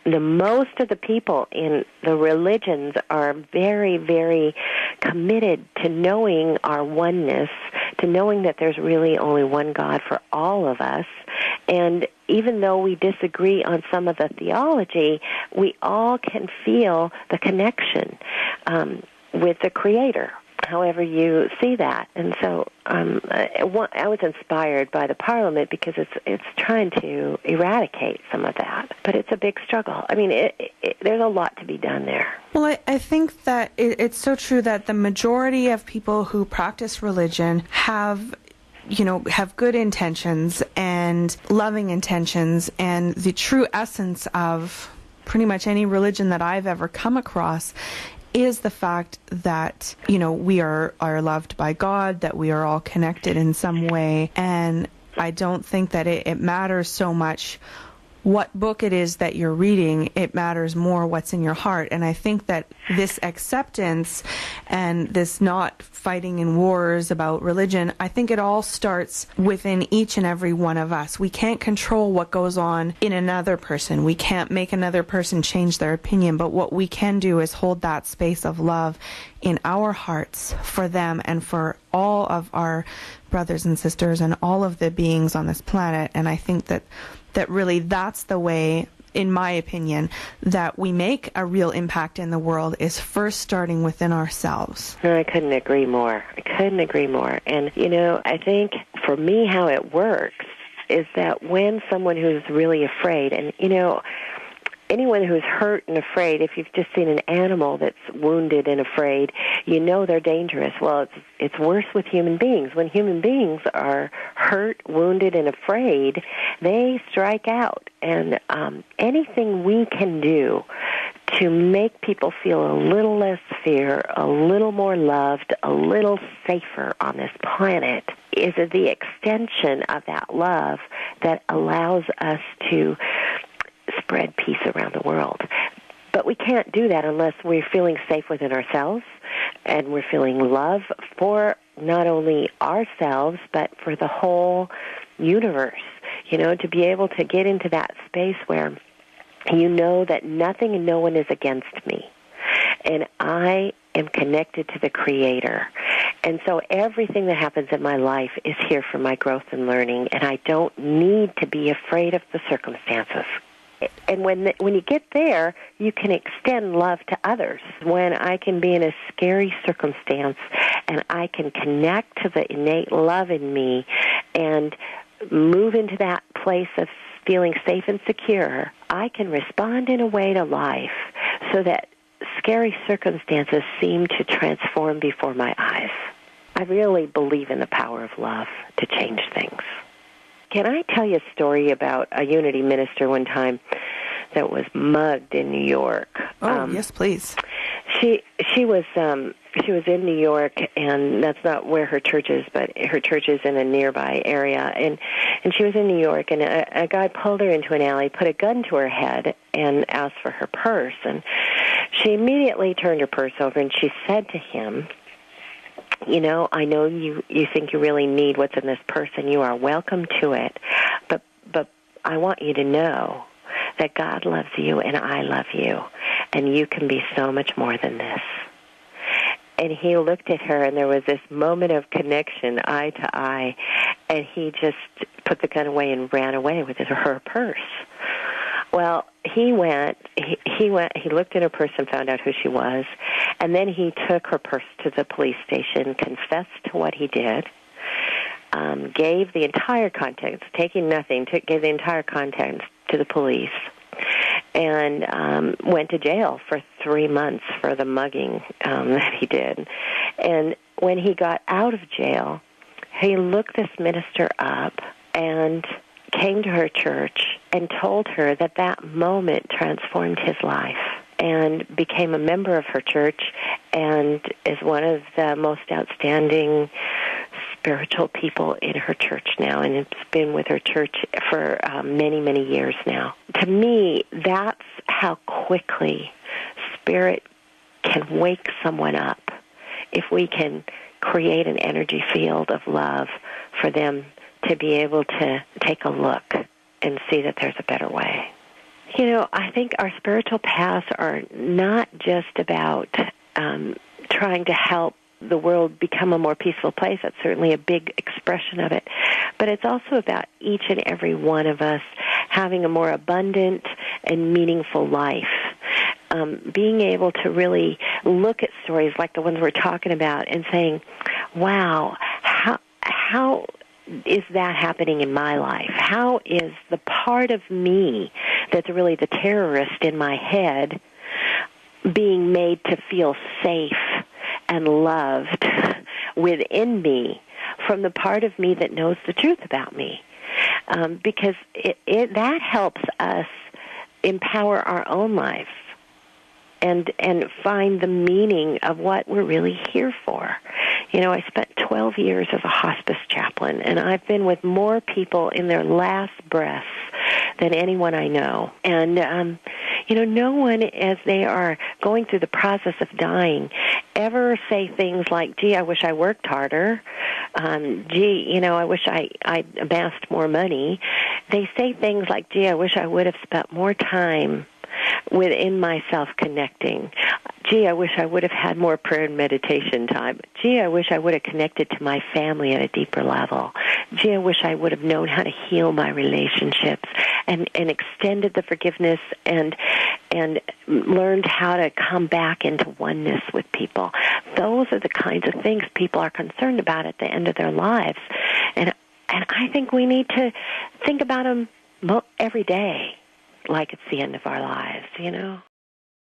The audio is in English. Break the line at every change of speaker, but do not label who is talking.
the most of the people in the religions are very, very committed to knowing our oneness, to knowing that there's really only one God for all of us. And even though we disagree on some of the theology, we all can feel the connection with the Creator, however you see that. And so I was inspired by the Parliament because it's trying to eradicate some of that. But it's a big struggle. I mean, there's a lot to be done there.
Well, I think that it's so true that the majority of people who practice religion have good intentions and loving intentions, and the true essence of pretty much any religion that I've ever come across is the fact that, we are loved by God, that we are all connected in some way. And I don't think that it matters so much what book it is that you're reading. It matters more what's in your heart. And I think that this acceptance and this not fighting in wars about religion, I think it all starts within each and every one of us. We can't control what goes on in another person. We can't make another person change their opinion, but what we can do is hold that space of love in our hearts for them and for all of our brothers and sisters and all of the beings on this planet. And I think that really that's the way, in my opinion, that we make a real impact in the world, is first starting within ourselves.
I couldn't agree more. And, I think for me how it works is that when someone who's really afraid, and, anyone who's hurt and afraid, if you've just seen an animal that's wounded and afraid, they're dangerous. Well, it's worse with human beings. When human beings are hurt, wounded, and afraid, they strike out. And anything we can do to make people feel a little less fear, a little more loved, a little safer on this planet is the extension of that love that allows us to spread peace around the world. But we can't do that unless we're feeling safe within ourselves and we're feeling love for not only ourselves but for the whole universe. To be able to get into that space where that nothing and no one is against me. And I am connected to the Creator. And so everything that happens in my life is here for my growth and learning, and I don't need to be afraid of the circumstances. And when you get there, you can extend love to others. When I can be in a scary circumstance and I can connect to the innate love in me and move into that place of feeling safe and secure, I can respond in a way to life so that scary circumstances seem to transform before my eyes. I really believe in the power of love to change things. Can I tell you a story about a Unity minister one time that was mugged in New York?
Oh, yes, please.
She was in New York, and that's not where her church is, but her church is in a nearby area. And she was in New York, and a guy pulled her into an alley, put a gun to her head, and asked for her purse. And she immediately turned her purse over, and she said to him, I know you think you really need what's in this purse, and you are welcome to it, but I want you to know that God loves you and I love you, and you can be so much more than this. And he looked at her, and there was this moment of connection, eye to eye, and he just put the gun away and ran away with her purse. Well, he looked in her purse and found out who she was, and then he took her purse to the police station, confessed to what he did, gave the entire contents, taking nothing, gave the entire contents to the police, and went to jail for 3 months for the mugging that he did. And when he got out of jail, he looked this minister up and came to her church and told her that moment transformed his life, and became a member of her church and is one of the most outstanding spiritual people in her church now, and it's been with her church for many, many years now. To me, that's how quickly Spirit can wake someone up if we can create an energy field of love for them to be able to take a look and see that there's a better way. I think our spiritual paths are not just about trying to help the world become a more peaceful place. That's certainly a big expression of it. But it's also about each and every one of us having a more abundant and meaningful life. Being able to really look at stories like the ones we're talking about and saying, wow, how is that happening in my life? How is the part of me that's really the terrorist in my head being made to feel safe and loved within me from the part of me that knows the truth about me? Because that helps us empower our own life and find the meaning of what we're really here for. I spent 12 years as a hospice chaplain, and I've been with more people in their last breaths than anyone I know. And, no one, as they are going through the process of dying, ever say things like, gee, I wish I worked harder. I wish I amassed more money. They say things like, gee, I wish I would have spent more time within myself connecting. Gee, I wish I would have had more prayer and meditation time. Gee, I wish I would have connected to my family at a deeper level. Gee, I wish I would have known how to heal my relationships and extended the forgiveness and learned how to come back into oneness with people. Those are the kinds of things people are concerned about at the end of their lives. And I think we need to think about them every day like it's the end of our lives,